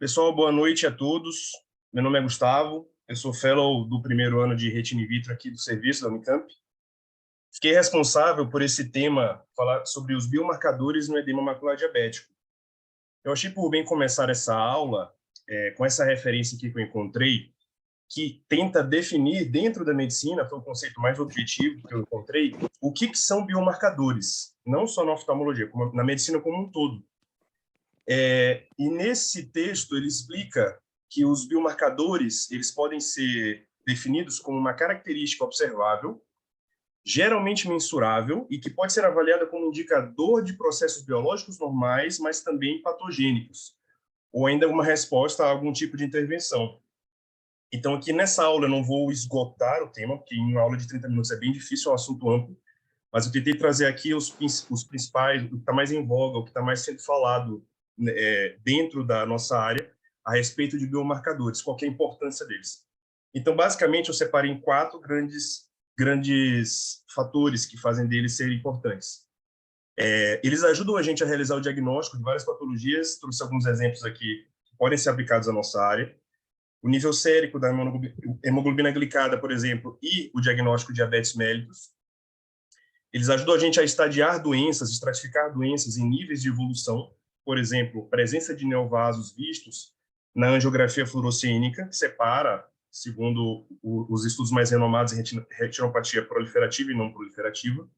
Pessoal, boa noite a todos. Meu nome é Gustavo, eu sou fellow do primeiro ano de retina in vitro aqui do serviço da Unicamp. Fiquei responsável por esse tema, falar sobre os biomarcadores no edema macular diabético. Eu achei por bem começar essa aula com essa referência aqui que eu encontrei, que tenta definir dentro da medicina, foi o conceito mais objetivo que eu encontrei, o que são biomarcadores, não só na oftalmologia, como na medicina como um todo. E nesse texto ele explica que os biomarcadores eles podem ser definidos como uma característica observável, geralmente mensurável e que pode ser avaliada como indicador de processos biológicos normais, mas também patogênicos, ou ainda uma resposta a algum tipo de intervenção. Então, aqui nessa aula eu não vou esgotar o tema, porque em uma aula de 30 minutos é bem difícil, é um assunto amplo, mas eu tentei trazer aqui os principais, o que está mais em voga, o que está mais sendo falado dentro da nossa área a respeito de biomarcadores, qual que é a importância deles. Então, basicamente, eu separei em quatro grandes fatores que fazem deles serem importantes. Eles ajudam a gente a realizar o diagnóstico de várias patologias, trouxe alguns exemplos aqui que podem ser aplicados à nossa área. O nível sérico da hemoglobina glicada, por exemplo, e o diagnóstico de diabetes mellitus. Eles ajudam a gente a estadiar doenças, estratificar doenças em níveis de evolução, por exemplo, presença de neovasos vistos na angiografia fluorescênica, que separa, segundo os estudos mais renomados em retinopatia proliferativa e não proliferativa.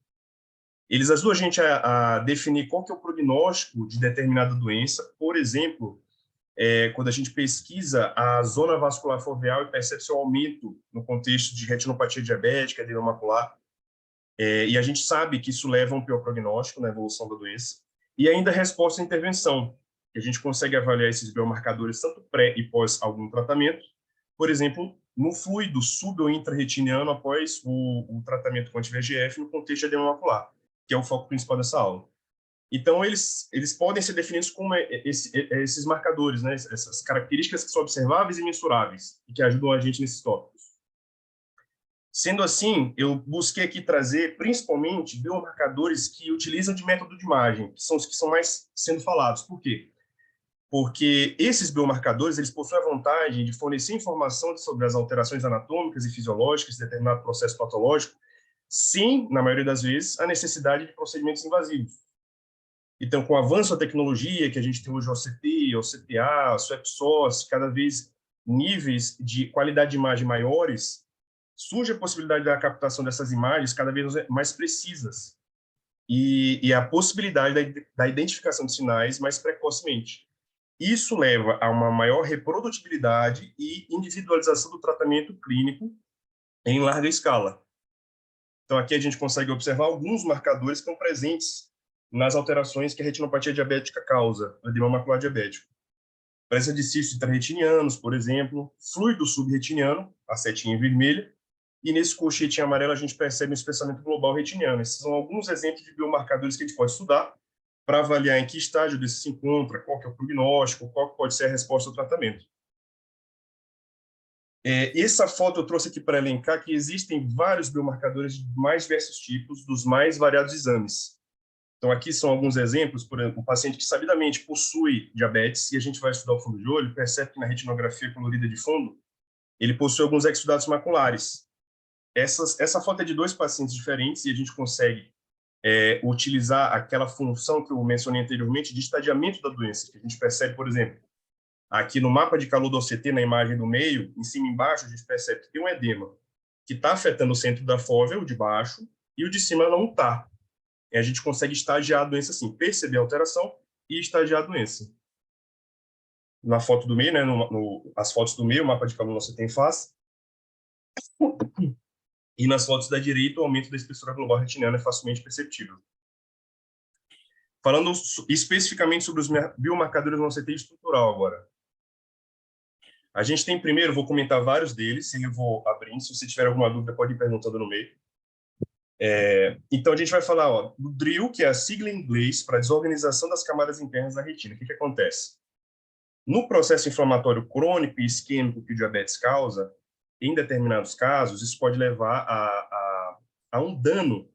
Eles ajudam a gente a definir qual que é o prognóstico de determinada doença, por exemplo, quando a gente pesquisa a zona vascular foveal e percebe seu aumento no contexto de retinopatia diabética, edema macular, e a gente sabe que isso leva a um pior prognóstico na evolução da doença. E ainda a resposta à intervenção, que a gente consegue avaliar esses biomarcadores tanto pré e pós algum tratamento, por exemplo, no fluido sub- ou intrarretiniano após o tratamento com anti-VEGF no contexto de edema macular, que é o foco principal dessa aula. Então, eles podem ser definidos como esses marcadores, né? Essas características que são observáveis e mensuráveis, e que ajudam a gente nesses tópicos. Sendo assim, eu busquei aqui trazer, principalmente, biomarcadores que utilizam de método de imagem, que são os que são mais sendo falados. Por quê? Porque esses biomarcadores eles possuem a vantagem de fornecer informação sobre as alterações anatômicas e fisiológicas de determinado processo patológico, sem, na maioria das vezes, a necessidade de procedimentos invasivos. Então, com o avanço da tecnologia, que a gente tem hoje o OCT, o CTA, o SwapSource, cada vez níveis de qualidade de imagem maiores, surge a possibilidade da captação dessas imagens cada vez mais precisas e a possibilidade da identificação de sinais mais precocemente. Isso leva a uma maior reprodutibilidade e individualização do tratamento clínico em larga escala. Então, aqui a gente consegue observar alguns marcadores que estão presentes nas alterações que a retinopatia diabética causa, o edema macular diabético. Presença de cistos intrarretinianos, por exemplo, fluido subretiniano, a setinha vermelha, e nesse colchete amarelo a gente percebe um espessamento global retiniano. Esses são alguns exemplos de biomarcadores que a gente pode estudar para avaliar em que estágio desse se encontra, qual que é o prognóstico, qual pode ser a resposta ao tratamento. Essa foto eu trouxe aqui para elencar que existem vários biomarcadores de mais diversos tipos, dos mais variados exames. Então, aqui são alguns exemplos, por exemplo, um paciente que sabidamente possui diabetes, e a gente vai estudar o fundo de olho, percebe que na retinografia colorida de fundo, ele possui alguns exudados maculares. Essa foto é de dois pacientes diferentes, e a gente consegue utilizar aquela função que eu mencionei anteriormente de estadiamento da doença, que a gente percebe, por exemplo, aqui no mapa de calor do OCT, na imagem do meio, em cima e embaixo, a gente percebe que tem um edema que está afetando o centro da fóvea, o de baixo, e o de cima não está. A gente consegue estagiar a doença assim, perceber a alteração e estagiar a doença. Na foto do meio, né, as fotos do meio, o mapa de calor você tem face, e nas fotos da direita, o aumento da espessura global retiniana é facilmente perceptível. Falando especificamente sobre os biomarcadores no OCT estrutural agora. A gente tem primeiro, vou comentar vários deles, e eu vou abrindo, se você tiver alguma dúvida pode ir perguntando no meio. Então a gente vai falar do DRIL, que é a sigla em inglês para desorganização das camadas internas da retina. O que acontece? No processo inflamatório crônico e isquêmico que o diabetes causa, em determinados casos, isso pode levar a um dano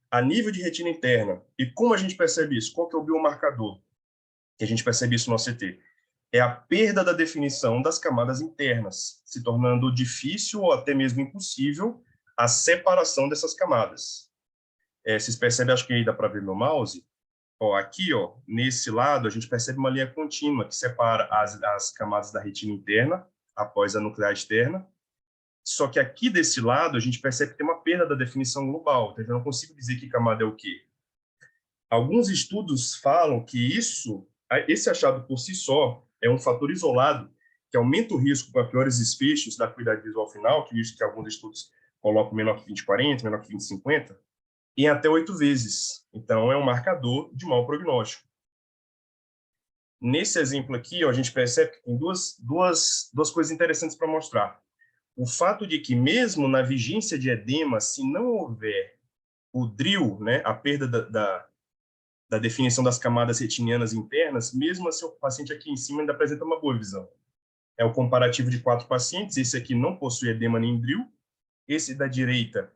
a nível de retina interna. E como a gente percebe isso? Qual que é o biomarcador que a gente percebe isso no OCT? é a perda da definição das camadas internas, se tornando difícil ou até mesmo impossível a separação dessas camadas. Vocês percebem, acho que aí dá para ver meu mouse? Aqui, nesse lado, a gente percebe uma linha contínua que separa as camadas da retina interna após a nuclear externa. Só que aqui desse lado, a gente percebe que tem uma perda da definição global. Então, eu não consigo dizer que camada é o quê. Alguns estudos falam que esse achado por si só é um fator isolado que aumenta o risco para piores desfechos da acuidade visual final, que visto que alguns estudos colocam menor que 20/40, menor que 20/50, em até 8 vezes. Então, é um marcador de mau prognóstico. Nesse exemplo aqui, a gente percebe que tem duas coisas interessantes para mostrar. O fato de que, mesmo na vigência de edema, se não houver o DRIL, né, a perda da definição das camadas retinianas internas, mesmo assim, o paciente aqui em cima ainda apresenta uma boa visão. É o comparativo de 4 pacientes, esse aqui não possui edema nem DRIL, esse da direita,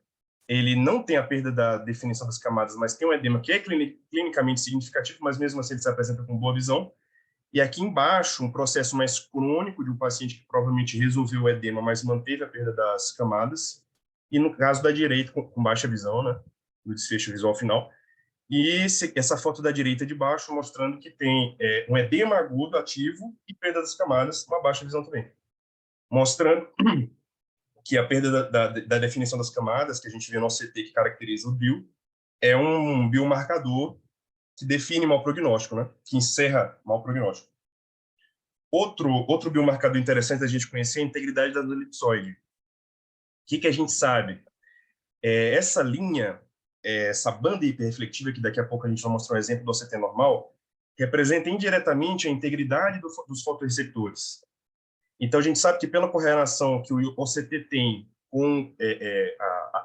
ele não tem a perda da definição das camadas, mas tem um edema que é clinicamente significativo, mas mesmo assim ele se apresenta com boa visão. E aqui embaixo, um processo mais crônico de um paciente que provavelmente resolveu o edema, mas manteve a perda das camadas. E no caso da direita, com baixa visão, né, no desfecho visual final. E essa foto da direita de baixo mostrando que tem um edema agudo ativo e perda das camadas, uma baixa visão também. Mostrando que a perda da definição das camadas, que a gente vê no OCT que caracteriza o bio, é um biomarcador que define mau prognóstico, né? Que encerra mau prognóstico. Outro biomarcador interessante a gente conhecer é a integridade da elipsoide. O que a gente sabe? Essa linha, essa banda hiperreflexiva, que daqui a pouco a gente vai mostrar um exemplo do OCT normal, representa indiretamente a integridade dos fotorreceptores. Então, a gente sabe que pela correlação que o OCT tem com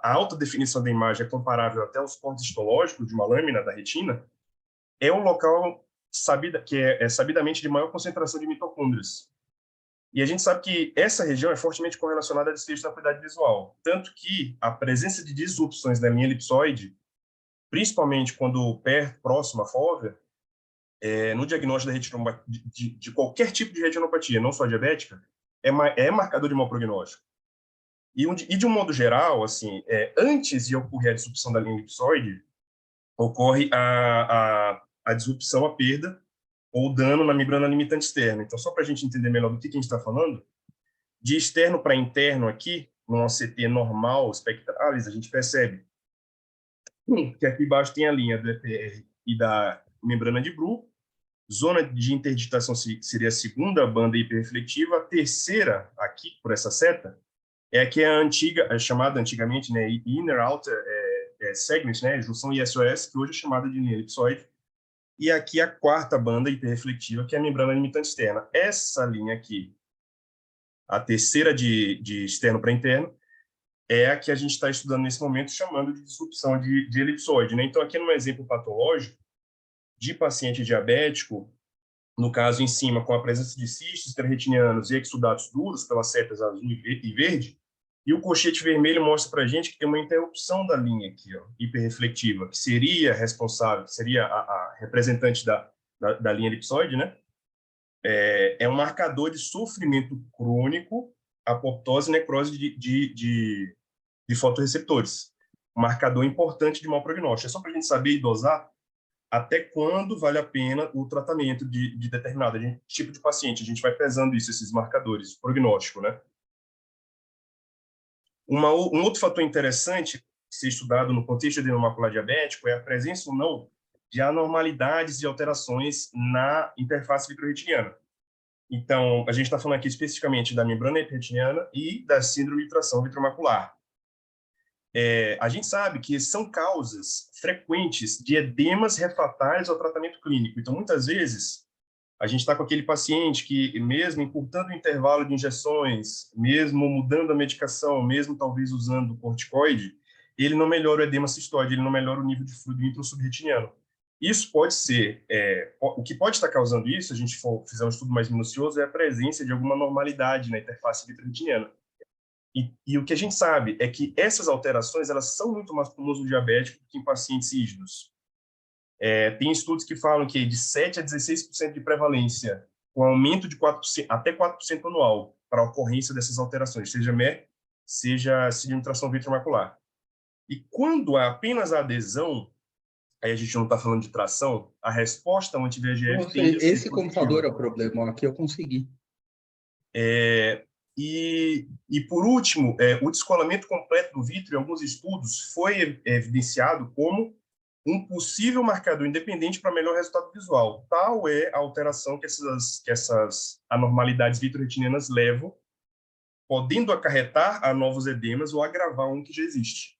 a alta definição da imagem é comparável até aos cortes histológicos de uma lâmina da retina, é um local que é sabidamente de maior concentração de mitocôndrias. E a gente sabe que essa região é fortemente correlacionada a desfecho da acuidade visual, tanto que a presença de disrupções na linha elipsoide, principalmente quando próximo à fóvea, no diagnóstico da retinopatia, de qualquer tipo de retinopatia, não só diabética, é marcador de mau prognóstico. E de um modo geral, assim, antes de ocorrer a disrupção da linha elipsoide, ocorre a disrupção, a perda ou dano na membrana limitante externa. Então, só para a gente entender melhor do que a gente está falando, de externo para interno aqui, no OCT normal, spectralis, a gente percebe que aqui embaixo tem a linha do EPR e da membrana de Bruch, zona de interditação seria a segunda banda hiperrefletiva, a terceira, aqui, por essa seta, é que é chamada antigamente, né, Inner Outer Segment, né, junção ISOS, que hoje é chamada de linha elipsoide, e aqui a quarta banda hiperreflexiva, que é a membrana limitante externa. Essa linha aqui, a terceira de externo para interno, é a que a gente está estudando nesse momento, chamando de disrupção de elipsoide, né? Então, aqui no exemplo patológico de paciente diabético, no caso em cima, com a presença de cistos intraretinianos e exudatos duros pelas setas azul e verde, e o colchete vermelho mostra para a gente que tem uma interrupção da linha aqui, hiperreflectiva, que seria responsável, que seria a representante da linha elipsoide, né? É um marcador de sofrimento crônico, apoptose e necrose de fotorreceptores. Um marcador importante de mau prognóstico. É só para a gente saber e dosar até quando vale a pena o tratamento de determinado tipo de paciente. A gente vai pesando isso, esses marcadores de prognóstico, né? Um outro fator interessante ser estudado no contexto de macular diabético é a presença ou não de anormalidades e alterações na interface vitreoretiniana. Então, a gente está falando aqui especificamente da membrana hiperretiniana e da síndrome de tração vitromacular. A gente sabe que são causas frequentes de edemas refratários ao tratamento clínico. Então, muitas vezes, a gente está com aquele paciente que, mesmo encurtando o intervalo de injeções, mesmo mudando a medicação, mesmo talvez usando corticoide, ele não melhora o edema cistoide, ele não melhora o nível de fluido intrasubretiniano. Isso pode ser, o que pode estar causando isso, se a gente fizer um estudo mais minucioso, é a presença de alguma normalidade na interface vitreoretiniana. E o que a gente sabe é que essas alterações elas são muito mais comuns no diabético que em pacientes rígidos. Tem estudos que falam que de 7 a 16% de prevalência com aumento de 4%, até 4% anual para a ocorrência dessas alterações, seja MER, seja sedimentação vitromacular. E quando há apenas a adesão, aí a gente não está falando de tração, a resposta ao anti-VEGF tende a ser Esse computador positiva. é o problema, aqui eu consegui. E por último, o descolamento completo do vítreo, em alguns estudos, foi evidenciado como um possível marcador independente para melhor resultado visual. Tal é a alteração que essas anormalidades vitro-retinianas levam, podendo acarretar a novos edemas ou agravar um que já existe.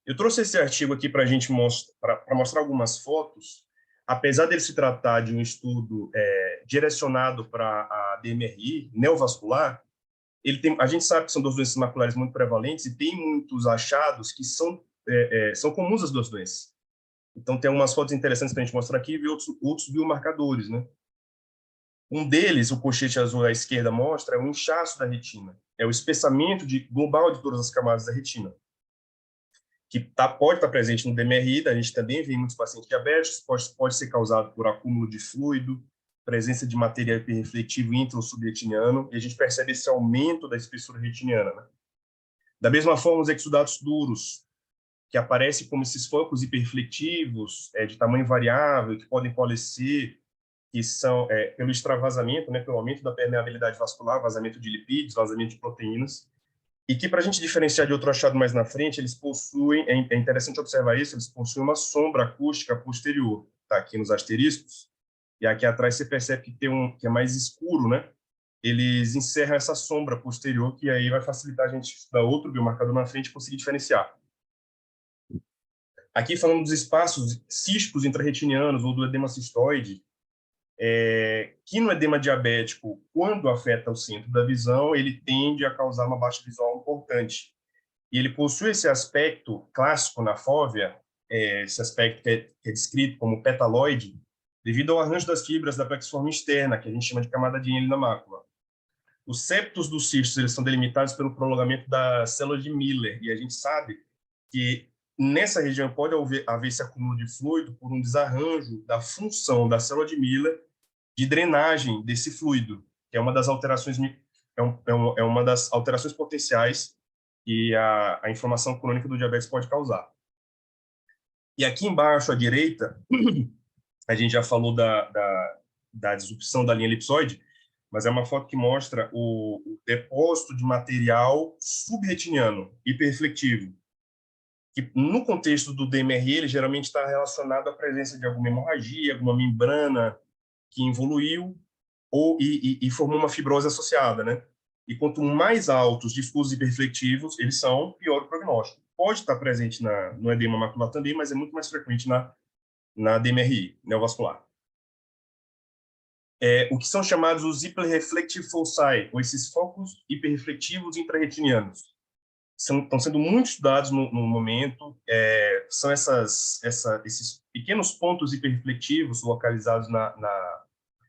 Eu trouxe esse artigo aqui para a gente mostrar algumas fotos. Apesar dele se tratar de um estudo direcionado para a DMRI neovascular, a gente sabe que são duas doenças maculares muito prevalentes e tem muitos achados que são comuns às duas doenças. Então, tem algumas fotos interessantes para a gente mostrar aqui e outros biomarcadores, né? Um deles, o colchete azul à esquerda mostra, é o inchaço da retina. É o espessamento global de todas as camadas da retina, que pode estar presente no DMRI, a gente também vê em muitos pacientes diabéticos, pode ser causado por acúmulo de fluido, presença de material hiperrefletivo intra- ou subretiniano, e a gente percebe esse aumento da espessura retiniana, né? Da mesma forma, os exudatos duros, que aparecem como esses focos hiperreflectivos, de tamanho variável, que podem coalescer, que são pelo extravasamento, né, pelo aumento da permeabilidade vascular, vazamento de lipídios, vazamento de proteínas, e que, para a gente diferenciar de outro achado mais na frente, eles possuem, é interessante observar isso, eles possuem uma sombra acústica posterior, tá aqui nos asteriscos, e aqui atrás você percebe que é mais escuro, né? Eles encerram essa sombra posterior, que aí vai facilitar a gente estudar outro biomarcador na frente e conseguir diferenciar. Aqui falando dos espaços císticos intrarretinianos ou do edema cistoide, que no edema diabético, quando afeta o centro da visão, ele tende a causar uma baixa visual importante. E ele possui esse aspecto clássico na fóvea, esse aspecto que é descrito como petaloide, devido ao arranjo das fibras da plexiforme externa, que a gente chama de camada de Henle na mácula. Os septos dos cistos eles são delimitados pelo prolongamento da célula de Miller, e a gente sabe que nessa região pode haver esse acúmulo de fluido por um desarranjo da função da célula de Miller de drenagem desse fluido, que é uma das alterações uma das alterações potenciais que a inflamação crônica do diabetes pode causar. E aqui embaixo à direita, a gente já falou da disrupção da linha elipsoide, mas é uma foto que mostra o depósito de material subretiniano, hiperreflectivo, que no contexto do DMRI, ele geralmente está relacionado à presença de alguma hemorragia, alguma membrana que evoluiu e formou uma fibrose associada, né? E quanto mais altos difusos hiperreflectivos eles são, pior o prognóstico. Pode estar presente no edema macular também, mas é muito mais frequente na DMRI, neovascular. O que são chamados os hyperreflective foci, ou esses focos hiperreflectivos intrarretinianos. Estão sendo muito estudados no momento, são esses pequenos pontos hiperreflectivos localizados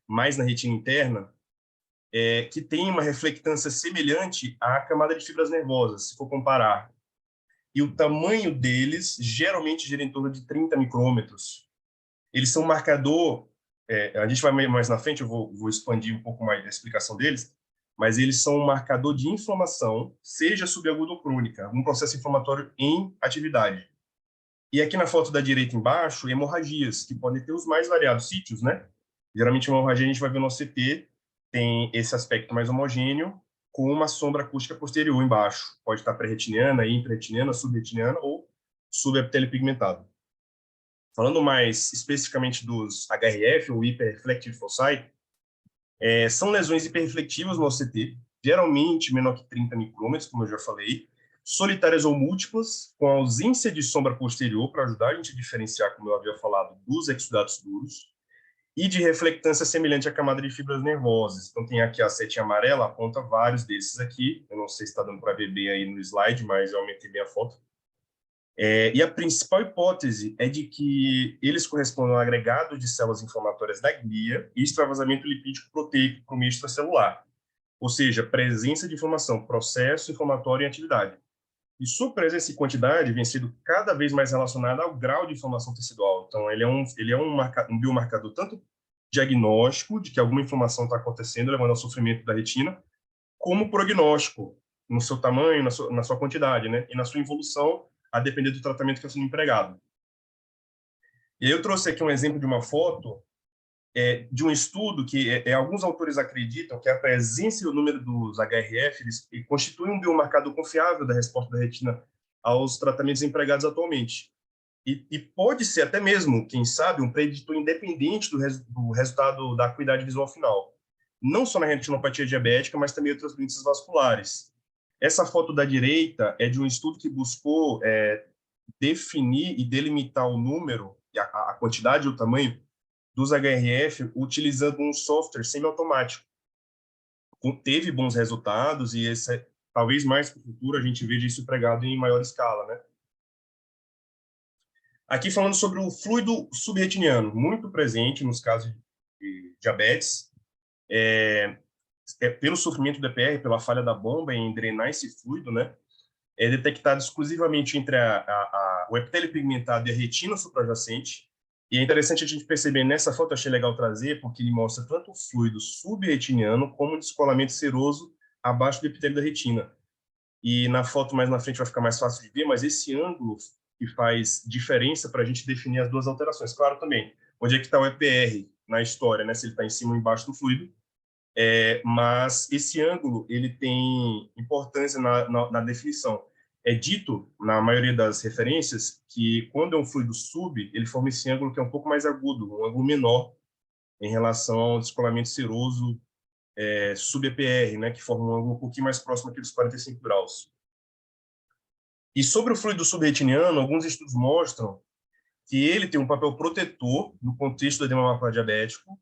mais na retina interna, que tem uma reflectância semelhante à camada de fibras nervosas, se for comparar. E o tamanho deles geralmente gira em torno de 30 micrômetros. Eles são um marcador, a gente vai mais na frente, eu vou expandir um pouco mais da explicação deles, mas eles são um marcador de inflamação, seja subaguda ou crônica, um processo inflamatório em atividade. E aqui na foto da direita embaixo, hemorragias, que podem ter os mais variados sítios, né? Geralmente, uma hemorragia a gente vai ver no OCT, tem esse aspecto mais homogêneo, com uma sombra acústica posterior embaixo. Pode estar pré-retiniana, intra-retiniana, subretiniana ou subepitélio pigmentado. Falando mais especificamente dos HRF, ou Hyperreflective Foci, são lesões hiperreflectivas no OCT, geralmente menor que 30 micrômetros, como eu já falei, solitárias ou múltiplas, com ausência de sombra posterior, para ajudar a gente a diferenciar, como eu havia falado, dos exudatos duros, e de reflectância semelhante à camada de fibras nervosas. Então, tem aqui a setinha amarela, aponta vários desses aqui. Eu não sei se está dando para ver bem aí no slide, mas eu aumentei bem a foto. E a principal hipótese é de que eles correspondem ao agregado de células inflamatórias da glia e extravasamento lipídico proteico para o meio extracelular, ou seja, presença de inflamação, processo inflamatório em atividade. E sua presença e quantidade vem sendo cada vez mais relacionada ao grau de inflamação tecidual. Então, ele é um biomarcador tanto diagnóstico de que alguma inflamação está acontecendo, levando ao sofrimento da retina, como prognóstico, no seu tamanho, na sua quantidade, né? E na sua evolução, a depender do tratamento que está sendo empregado. E aí eu trouxe aqui um exemplo de uma foto de um estudo que alguns autores acreditam que a presença e o número dos HRF eles constituem um biomarcador confiável da resposta da retina aos tratamentos empregados atualmente. E pode ser até mesmo, quem sabe, um preditor independente do resultado da acuidade visual final. Não só na retinopatia diabética, mas também outras doenças vasculares. Essa foto da direita é de um estudo que buscou definir e delimitar o número, a quantidade e o tamanho dos HRF utilizando um software semiautomático. Teve bons resultados e talvez mais para o futuro a gente veja isso empregado em maior escala, né? Aqui falando sobre o fluido subretiniano, muito presente nos casos de diabetes, pelo sofrimento do EPR, pela falha da bomba em drenar esse fluido, né? É detectado exclusivamente entre o epitélio pigmentado e a retina suprajacente. E é interessante a gente perceber nessa foto, achei legal trazer, porque ele mostra tanto o fluido subretiniano como o descolamento seroso abaixo do epitélio da retina. E na foto mais na frente vai ficar mais fácil de ver, mas esse ângulo que faz diferença para a gente definir as duas alterações. Claro também, onde é que está o EPR na história, né? Se ele está em cima ou embaixo do fluido. Mas esse ângulo ele tem importância na definição. É dito, na maioria das referências, que quando é um fluido sub, ele forma esse ângulo que é um pouco mais agudo, um ângulo menor em relação ao descolamento seroso sub-EPR, né, que forma um ângulo um pouquinho mais próximo aqui dos 45 graus. E sobre o fluido subretiniano, alguns estudos mostram que ele tem um papel protetor no contexto do edema macular diabético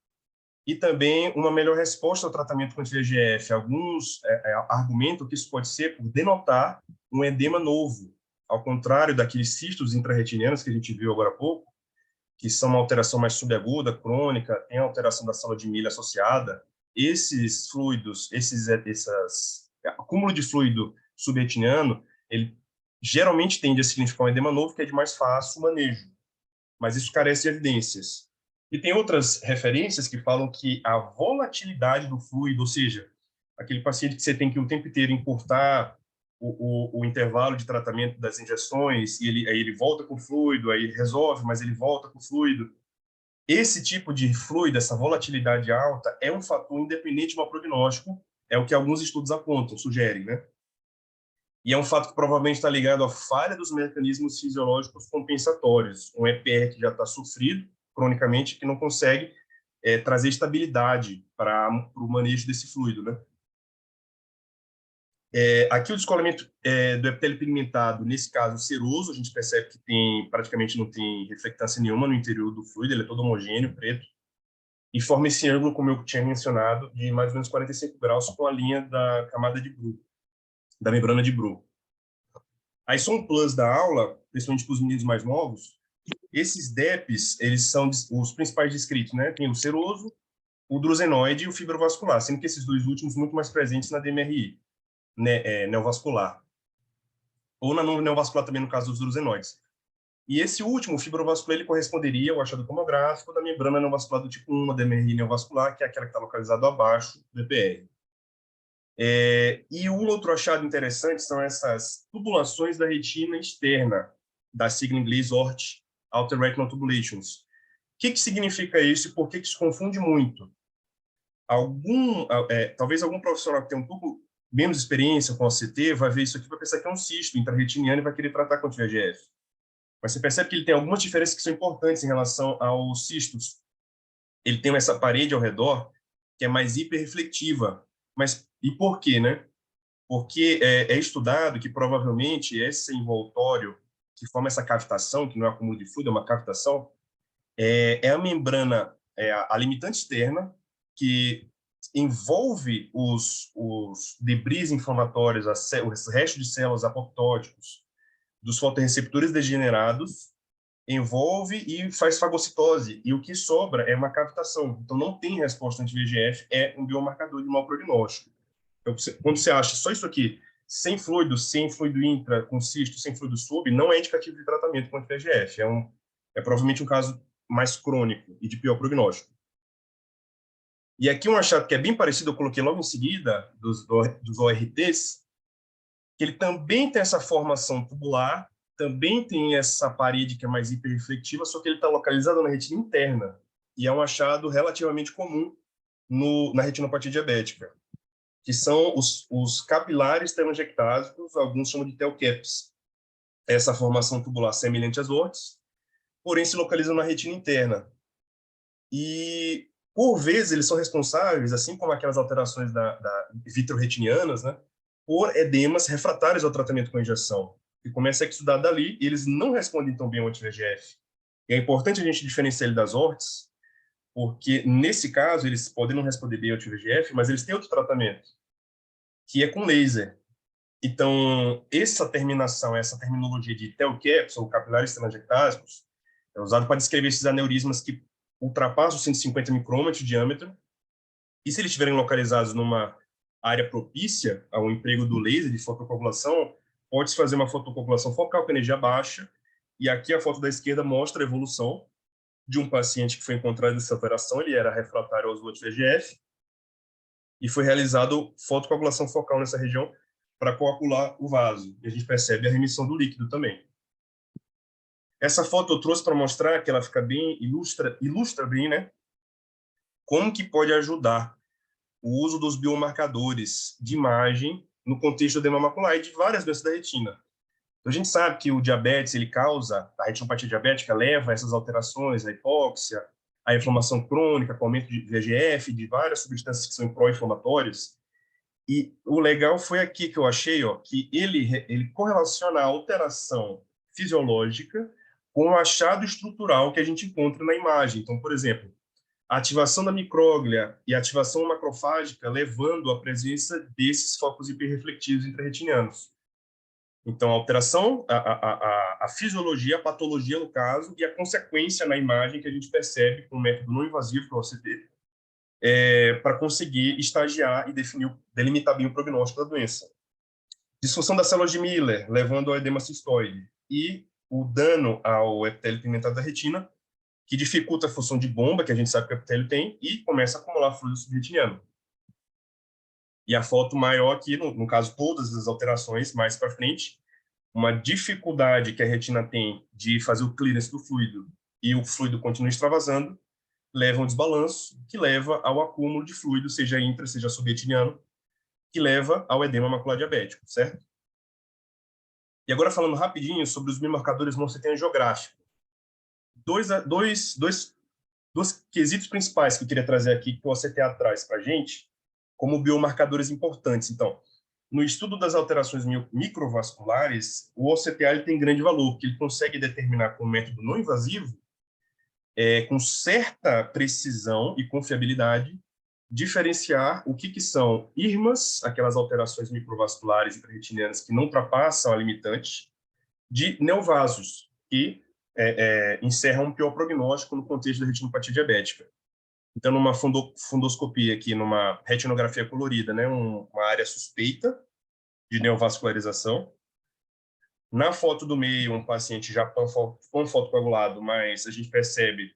e também uma melhor resposta ao tratamento com anti-VEGF. Alguns argumentam que isso pode ser por denotar um edema novo, ao contrário daqueles cistos intrarretinianos que a gente viu agora há pouco, que são uma alteração mais subaguda, crônica, tem alteração da célula de milha associada. Esses fluidos, acúmulo de fluido subretiniano, ele geralmente tende a significar um edema novo que é de mais fácil manejo, mas isso carece de evidências. E tem outras referências que falam que a volatilidade do fluido, ou seja, aquele paciente que você tem que o tempo inteiro encurtar o intervalo de tratamento das injeções, e aí ele volta com o fluido, aí resolve, mas ele volta com o fluido. Esse tipo de fluido, essa volatilidade alta, é um fator independente do prognóstico, é o que alguns estudos apontam, sugerem, né? E é um fato que provavelmente está ligado à falha dos mecanismos fisiológicos compensatórios, um EPR que já está sofrido cronicamente, que não consegue trazer estabilidade para o manejo desse fluido, né? Aqui o descolamento do epitélio pigmentado, nesse caso seroso, a gente percebe que praticamente não tem reflectância nenhuma no interior do fluido, ele é todo homogêneo, preto, e forma esse ângulo, como eu tinha mencionado, de mais ou menos 45 graus com a linha da camada de Bruch, da membrana de Bruch. Aí só um plus da aula, principalmente para os meninos mais novos, esses DEPs, eles são os principais descritos, né? Tem o seroso, o drusenoide e o fibrovascular, sendo que esses dois últimos muito mais presentes na DMRI, né, neovascular. Ou na neovascular também, no caso dos drusenoides. E esse último, o fibrovascular, ele corresponderia ao achado tomográfico da membrana neovascular do tipo 1, a DMRI neovascular, que é aquela que está localizada abaixo do EPR. E um outro achado interessante são essas tubulações da retina externa, da sigla em inglês ORT, Outer Retinal Tubulations. O que significa isso e por que isso confunde muito? Talvez algum profissional que tem um pouco menos experiência com OCT vai ver isso aqui e vai pensar que é um cisto intrarretiniano e vai querer tratar com anti-VEGF. Mas você percebe que ele tem algumas diferenças que são importantes em relação aos cistos. Ele tem essa parede ao redor que é mais hiperrefletiva. Mas e por quê, né? Porque é estudado que provavelmente esse envoltório que forma essa cavitação, que não é acúmulo de fluido, é uma cavitação, é a membrana, a limitante externa, que envolve os debris inflamatórios, os restos de células apoptóticos dos fotorreceptores degenerados, envolve e faz fagocitose, e o que sobra é uma cavitação. Então, não tem resposta anti-VEGF, é um biomarcador de mau prognóstico. Então, quando você acha só isso aqui, sem fluido intra, com cisto, sem fluido sub, não é indicativo de tratamento com anti-VEGF. É provavelmente um caso mais crônico e de pior prognóstico. E aqui um achado que é bem parecido, eu coloquei logo em seguida, dos ORTs, que ele também tem essa formação tubular, também tem essa parede que é mais hiperreflectiva, só que ele está localizado na retina interna. E é um achado relativamente comum na retinopatia diabética, que são os capilares telangiectásicos, alguns chamam de telcaps. Essa formação tubular semelhante às órteses, porém se localizam na retina interna. E, por vezes, eles são responsáveis, assim como aquelas alterações da vitreoretinianas, né, por edemas refratários ao tratamento com injeção, que começa a ser estudado dali, e eles não respondem tão bem ao anti-VEGF. E é importante a gente diferenciar ele das órteses, porque, nesse caso, eles podem não responder bem ao anti-VEGF, mas eles têm outro tratamento, que é com laser. Então, essa terminação, essa terminologia de telcaps, ou capilares telangiectásicos, é usado para descrever esses aneurismas que ultrapassam os 150 micrômetros de diâmetro, e se eles estiverem localizados numa área propícia ao emprego do laser de fotocoagulação, pode-se fazer uma fotocoagulação focal com energia baixa, e aqui a foto da esquerda mostra a evolução de um paciente que foi encontrado nessa alteração, ele era refratário aos VEGF, e foi realizado fotocoagulação focal nessa região para coagular o vaso. E a gente percebe a remissão do líquido também. Essa foto eu trouxe para mostrar que ela fica bem, ilustra bem, né, como que pode ajudar o uso dos biomarcadores de imagem no contexto do edema macular e de várias doenças da retina. Então, a gente sabe que o diabetes, ele causa, a retinopatia diabética leva a essas alterações, a hipóxia, a inflamação crônica, com aumento de VEGF, de várias substâncias que são pró-inflamatórias. E o legal foi aqui que eu achei, ó, que ele correlaciona a alteração fisiológica com o achado estrutural que a gente encontra na imagem. Então, por exemplo, a ativação da micróglia e a ativação macrofágica levando à presença desses focos hiperreflectivos intrarretinianos. Então, a alteração, a fisiologia, a patologia, no caso, e a consequência na imagem que a gente percebe com o método não invasivo, que é o OCT, para conseguir estagiar e delimitar bem o prognóstico da doença. Disfunção das células de Miller, levando ao edema cistoide. E o dano ao epitélio pigmentado da retina, que dificulta a função de bomba, que a gente sabe que o epitélio tem, e começa a acumular fluido subretiniano. E a foto maior aqui, no caso, todas as alterações mais para frente, uma dificuldade que a retina tem de fazer o clearance do fluido e o fluido continua extravasando, leva a um desbalanço, que leva ao acúmulo de fluido, seja intra, seja subretiniano, que leva ao edema macular diabético, certo? E agora falando rapidinho sobre os biomarcadores no OCT angiográfico. Dois quesitos principais que eu queria trazer aqui, que o OCTA traz para a gente, como biomarcadores importantes. Então, no estudo das alterações microvasculares, o OCTA ele tem grande valor, porque ele consegue determinar com um método não invasivo, com certa precisão e confiabilidade, diferenciar o que são IRMAs, aquelas alterações microvasculares intrarretinianas que não ultrapassam a limitante, de neovasos, que encerram um pior prognóstico no contexto da retinopatia diabética. Então, numa fundoscopia aqui, numa retinografia colorida, né, uma área suspeita de neovascularização. Na foto do meio, um paciente já panfotocoagulado, mas a gente percebe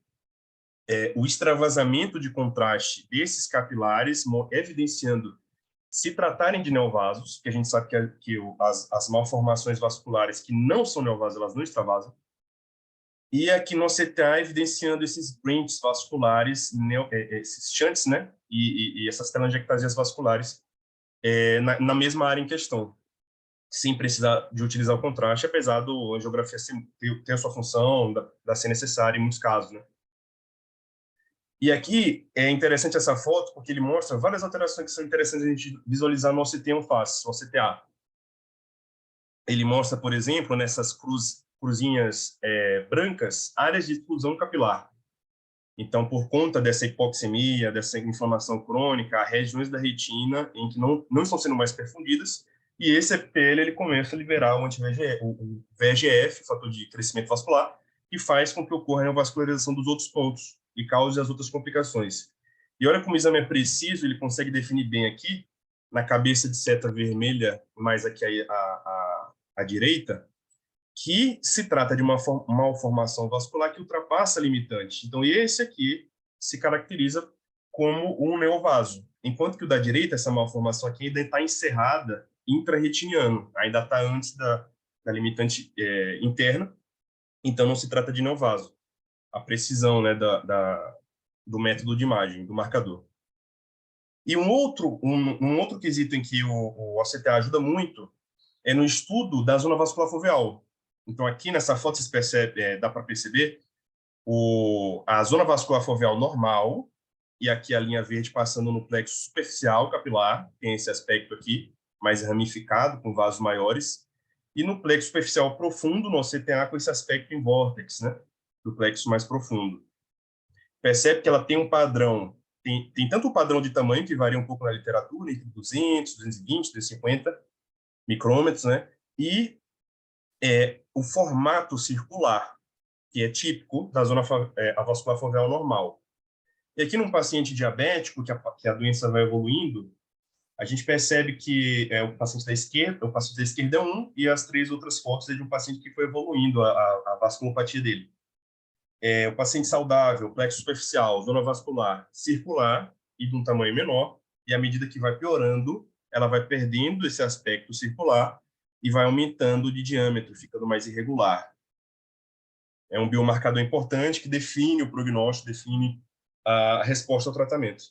o extravasamento de contraste desses capilares, evidenciando se tratarem de neovasos, que a gente sabe que as malformações vasculares que não são neovasos, elas não extravasam. E aqui no CTA evidenciando esses brinks vasculares, esses shunts, né? E essas telangiectasias vasculares na mesma área em questão, sem precisar de utilizar o contraste, apesar do angiografia ter a sua função, da ser necessária em muitos casos, né? E aqui é interessante essa foto, porque ele mostra várias alterações que são interessantes a gente visualizar no OCT face, no OCTA. Ele mostra, por exemplo, nessas cruzinhas brancas, áreas de exclusão capilar. Então, por conta dessa hipoxemia, dessa inflamação crônica, há regiões da retina em que não estão sendo mais perfundidas, e esse epitélio ele começa a liberar o VEGF, fator de crescimento vascular, que faz com que ocorra a vascularização dos outros pontos e cause as outras complicações. E olha como o exame é preciso, ele consegue definir bem aqui, na cabeça de seta vermelha, mais aqui à direita, que se trata de uma malformação vascular que ultrapassa a limitante. Então, esse aqui se caracteriza como um neovaso, enquanto que o da direita, essa malformação aqui, ainda está encerrada intrarretiniano, ainda está antes da limitante interna, então não se trata de neovaso. A precisão, né, do método de imagem, do marcador. E um outro quesito em que o OCTA ajuda muito é no estudo da zona vascular foveal. Então, aqui nessa foto, vocês percebem, dá para perceber a zona vascular foveal normal, e aqui a linha verde passando no plexo superficial capilar, tem esse aspecto aqui, mais ramificado, com vasos maiores, e no plexo superficial profundo, no OCTA, com esse aspecto em vórtex, né, do plexo mais profundo. Percebe que ela tem um padrão, tem tanto o padrão de tamanho, que varia um pouco na literatura, entre 200, 220, 250 micrômetros, né, e o formato circular, que é típico da zona vascular foveal normal. E aqui, num paciente diabético, que a doença vai evoluindo, a gente percebe que o paciente da esquerda é um, e as 3 outras fotos é de um paciente que foi evoluindo a vasculopatia dele. O paciente saudável, plexo superficial, zona vascular circular e de um tamanho menor, e à medida que vai piorando, ela vai perdendo esse aspecto circular e vai aumentando de diâmetro, ficando mais irregular. É um biomarcador importante que define o prognóstico, define a resposta ao tratamento.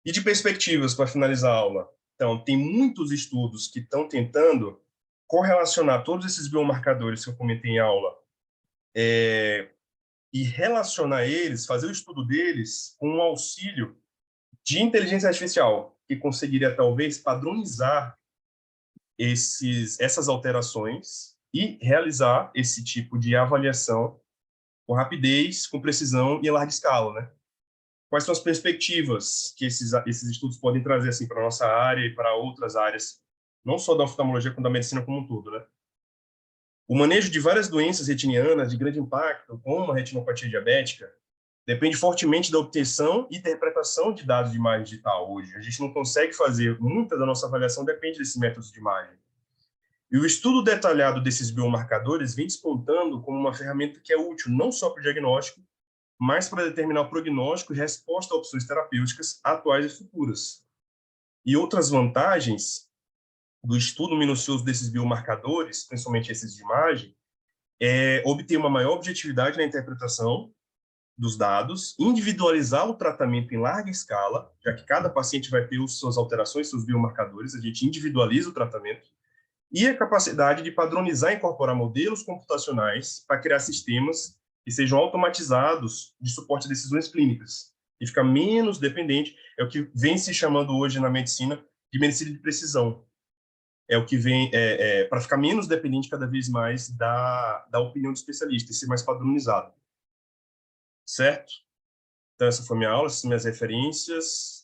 E de perspectivas, para finalizar a aula. Então, tem muitos estudos que estão tentando correlacionar todos esses biomarcadores que eu comentei em aula e relacionar eles, fazer o estudo deles com um auxílio de inteligência artificial, que conseguiria, talvez, padronizar essas alterações e realizar esse tipo de avaliação com rapidez, com precisão e em larga escala, né? Quais são as perspectivas que esses estudos podem trazer assim para a nossa área e para outras áreas, não só da oftalmologia, como da medicina como um todo, né? O manejo de várias doenças retinianas de grande impacto, como a retinopatia diabética, depende fortemente da obtenção e interpretação de dados de imagem digital hoje. A gente não consegue fazer, muita da nossa avaliação depende desses métodos de imagem. E o estudo detalhado desses biomarcadores vem despontando como uma ferramenta que é útil não só para o diagnóstico, mas para determinar o prognóstico e resposta a opções terapêuticas atuais e futuras. E outras vantagens do estudo minucioso desses biomarcadores, principalmente esses de imagem, é obter uma maior objetividade na interpretação dos dados, individualizar o tratamento em larga escala, já que cada paciente vai ter suas alterações, seus biomarcadores, a gente individualiza o tratamento, e a capacidade de padronizar e incorporar modelos computacionais para criar sistemas que sejam automatizados de suporte a decisões clínicas, e ficar menos dependente, é o que vem se chamando hoje na medicina de medicina de precisão. É o que vem para ficar menos dependente cada vez mais da opinião do especialista e ser mais padronizado. Certo? Então, essa foi minha aula, essas são minhas referências.